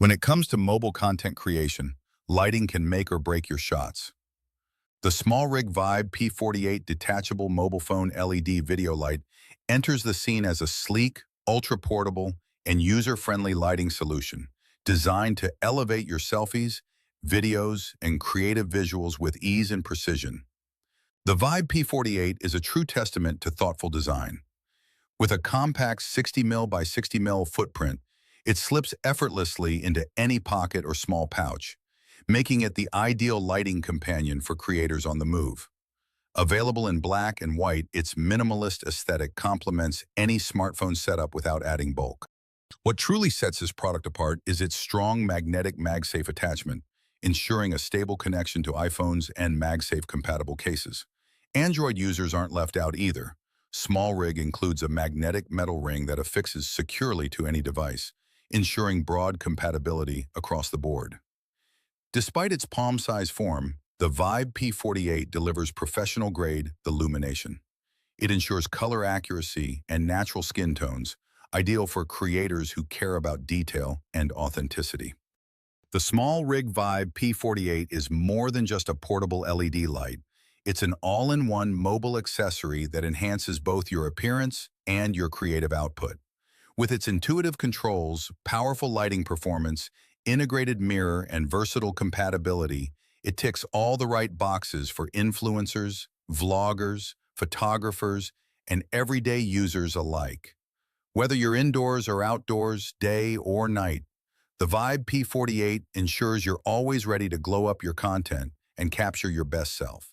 When it comes to mobile content creation, lighting can make or break your shots. The SmallRig Vibe P48 Detachable Mobile Phone LED Video Light enters the scene as a sleek, ultra-portable, and user-friendly lighting solution designed to elevate your selfies, videos, and creative visuals with ease and precision. The Vibe P48 is a true testament to thoughtful design. With a compact 60mm by 60mm footprint, it slips effortlessly into any pocket or small pouch, making it the ideal lighting companion for creators on the move. Available in black and white, its minimalist aesthetic complements any smartphone setup without adding bulk. What truly sets this product apart is its strong magnetic MagSafe attachment, ensuring a stable connection to iPhones and MagSafe-compatible cases. Android users aren't left out either. SmallRig includes a magnetic metal ring that affixes securely to any device, ensuring broad compatibility across the board. Despite its palm-sized form, the Vibe P48 delivers professional-grade illumination. It ensures color accuracy and natural skin tones, ideal for creators who care about detail and authenticity. The SmallRig Vibe P48 is more than just a portable LED light. It's an all-in-one mobile accessory that enhances both your appearance and your creative output. With its intuitive controls, powerful lighting performance, integrated mirror, and versatile compatibility, it ticks all the right boxes for influencers, vloggers, photographers, and everyday users alike. Whether you're indoors or outdoors, day or night, the Vibe P48 ensures you're always ready to glow up your content and capture your best self.